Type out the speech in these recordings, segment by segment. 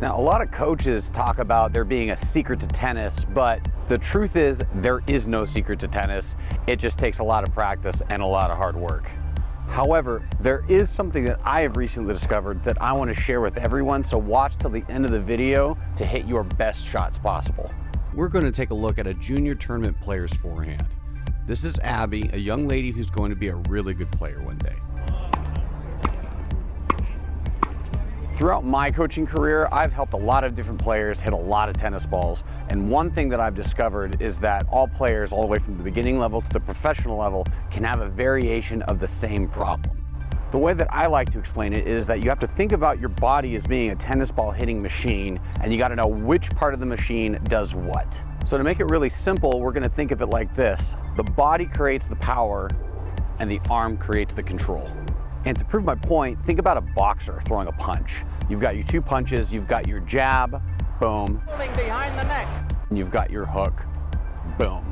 Now, a lot of coaches talk about there being a secret to tennis, but the truth is there is no secret to tennis. It just takes a lot of practice and a lot of hard work. However, there is something that I have recently discovered that I want to share with everyone, so watch till the end of the video to hit your best shots possible. We're going to take a look at a junior tournament player's forehand. This is Abby, a young lady who's going to be a really good player one day. Throughout my coaching career, I've helped a lot of different players hit a lot of tennis balls. And one thing that I've discovered is that all players, all the way from the beginning level to the professional level, can have a variation of the same problem. The way that I like to explain it is that you have to think about your body as being a tennis ball hitting machine, and you got to know which part of the machine does what. So to make it really simple, we're going to think of it like this. The body creates the power, and the arm creates the control. And to prove my point, think about a boxer throwing a punch. You've got your two punches, you've got your jab, boom. Holding behind the neck. And you've got your hook, boom.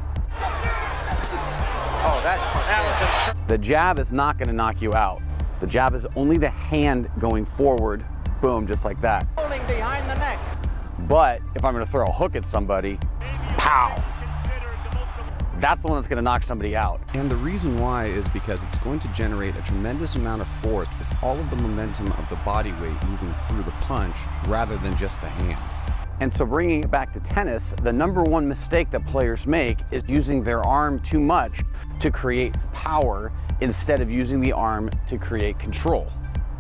Oh, that was The jab is not going to knock you out. The jab is only the hand going forward, boom, just like that. holding behind the neck. But if I'm going to throw a hook at somebody, pow! That's the one that's going to knock somebody out. And the reason why is because it's going to generate a tremendous amount of force with all of the momentum of the body weight moving through the punch rather than just the hand. And so bringing it back to tennis, the number one mistake that players make is using their arm too much to create power instead of using the arm to create control.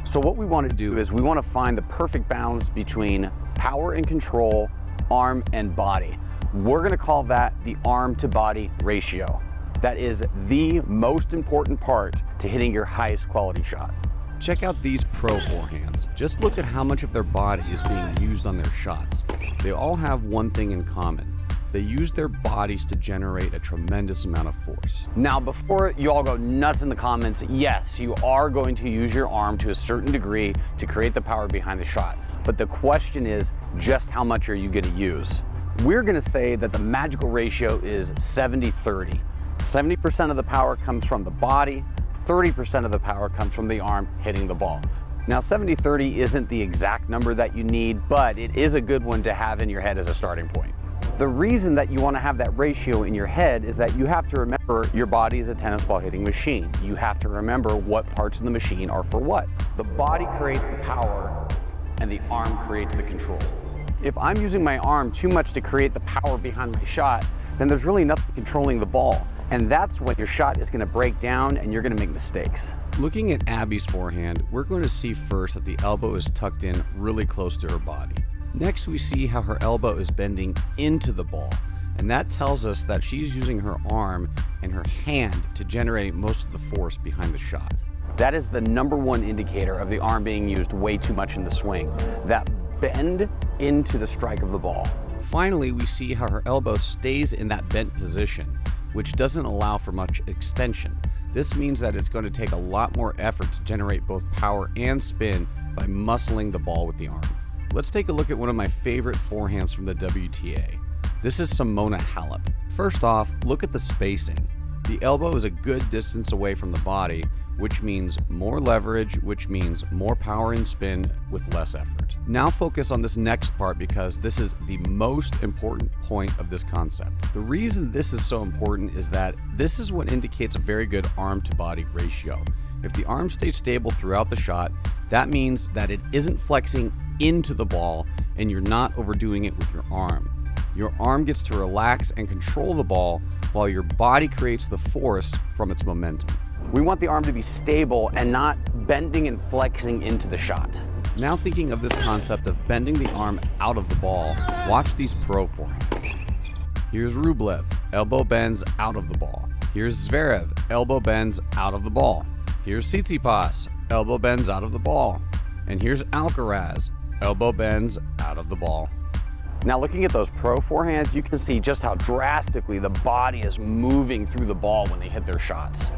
So what we want to do is we want to find the perfect balance between power and control, arm and body. We're going to call that the arm to body ratio. That is the most important part to hitting your highest quality shot. Check out these pro forehands. Just look at how much of their body is being used on their shots. They all have one thing in common. They use their bodies to generate a tremendous amount of force. Now, before you all go nuts in the comments, yes, you are going to use your arm to a certain degree to create the power behind the shot. But the question is, just how much are you going to use? We're going to say that the magical ratio is 70-30. 70% of the power comes from the body, 30% of the power comes from the arm hitting the ball. Now, 70-30 isn't the exact number that you need, but it is a good one to have in your head as a starting point. The reason that you want to have that ratio in your head is that you have to remember your body is a tennis ball hitting machine. You have to remember what parts of the machine are for what. The body creates the power and the arm creates the control. If I'm using my arm too much to create the power behind my shot, then there's really nothing controlling the ball. And that's when your shot is going to break down and you're going to make mistakes. Looking at Abby's forehand, we're going to see first that the elbow is tucked in really close to her body. Next, we see how her elbow is bending into the ball, and that tells us that she's using her arm and her hand to generate most of the force behind the shot. That is the number one indicator of the arm being used way too much in the swing. That bend into the strike of the ball. Finally, we see how her elbow stays in that bent position, which doesn't allow for much extension. This means that it's going to take a lot more effort to generate both power and spin by muscling the ball with the arm. Let's take a look at one of my favorite forehands from the WTA. This is Simona Halep. First off, look at the spacing. The elbow is a good distance away from the body, which means more leverage, which means more power and spin with less effort. Now focus on this next part because this is the most important point of this concept. The reason this is so important is that this is what indicates a very good arm to body ratio. If the arm stays stable throughout the shot, that means that it isn't flexing into the ball and you're not overdoing it with your arm. Your arm gets to relax and control the ball while your body creates the force from its momentum. We want the arm to be stable and not bending and flexing into the shot. Now thinking of this concept of bending the arm out of the ball, watch these pro forehands. Here's Rublev, elbow bends out of the ball. Here's Zverev, elbow bends out of the ball. Here's Tsitsipas, elbow bends out of the ball. And here's Alcaraz, elbow bends out of the ball. Now looking at those pro forehands, you can see just how drastically the body is moving through the ball when they hit their shots.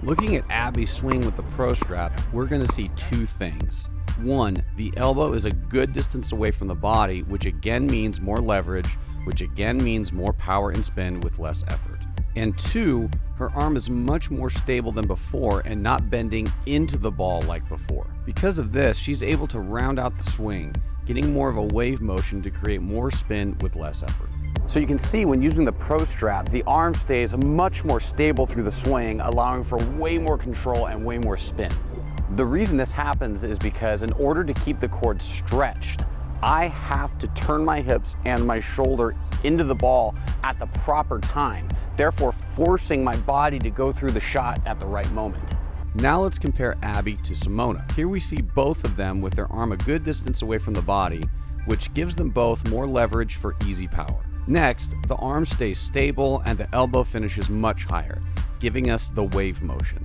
Looking at Abby's swing with the Prostrap, we're going to see two things. One, the elbow is a good distance away from the body, which again means more leverage, which again means more power and spin with less effort. And two, her arm is much more stable than before and not bending into the ball like before. Because of this, she's able to round out the swing, getting more of a wave motion to create more spin with less effort. So you can see when using the Prostrap, the arm stays much more stable through the swing, allowing for way more control and way more spin. The reason this happens is because in order to keep the cord stretched, I have to turn my hips and my shoulder into the ball at the proper time, therefore forcing my body to go through the shot at the right moment. Now let's compare Abby to Simona. Here we see both of them with their arm a good distance away from the body, which gives them both more leverage for easy power. Next, the arm stays stable and the elbow finishes much higher, giving us the wave motion.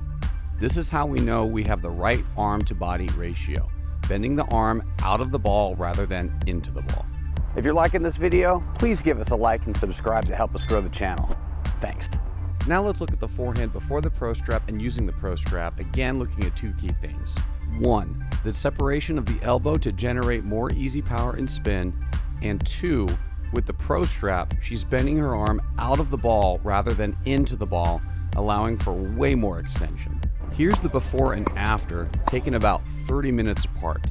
This is how we know we have the right arm to body ratio, bending the arm out of the ball rather than into the ball. If you're liking this video, please give us a like and subscribe to help us grow the channel. Thanks. Now let's look at the forehand before the Prostrap and using the Prostrap, again looking at two key things. 1, the separation of the elbow to generate more easy power and spin, and 2, with the Prostrap, she's bending her arm out of the ball rather than into the ball, allowing for way more extension. Here's the before and after, taken about 30 minutes apart.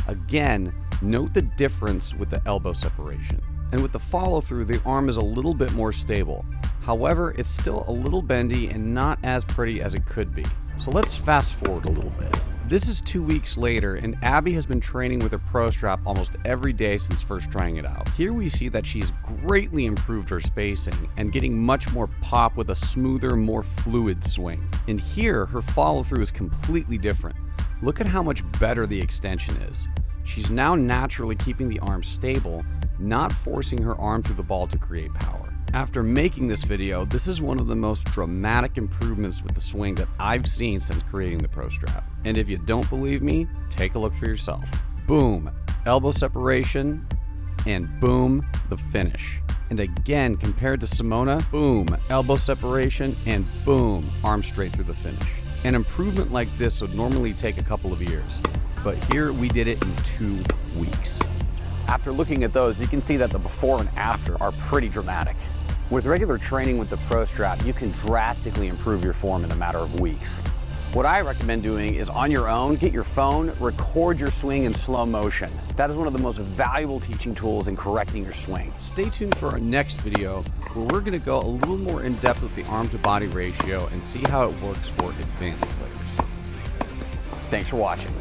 Again, note the difference with the elbow separation. And with the follow through, the arm is a little bit more stable. However, it's still a little bendy and not as pretty as it could be. So let's fast forward a little bit. This is 2 weeks later, and Abby has been training with her Prostrap almost every day since first trying it out. Here we see that she's greatly improved her spacing and getting much more pop with a smoother, more fluid swing. And here, her follow through is completely different. Look at how much better the extension is. She's now naturally keeping the arm stable, not forcing her arm through the ball to create power. After making this video, this is one of the most dramatic improvements with the swing that I've seen since creating the Prostrap. And if you don't believe me, take a look for yourself. Boom, elbow separation, and boom, the finish. And again, compared to Simona, boom, elbow separation, and boom, arm straight through the finish. An improvement like this would normally take a couple of years, but here we did it in 2 weeks. After looking at those, you can see that the before and after are pretty dramatic. With regular training with the Prostrap, you can drastically improve your form in a matter of weeks. What I recommend doing is on your own, get your phone, record your swing in slow motion. That is one of the most valuable teaching tools in correcting your swing. Stay tuned for our next video where we're going to go a little more in depth with the arm to body ratio and see how it works for advanced players. Thanks for watching.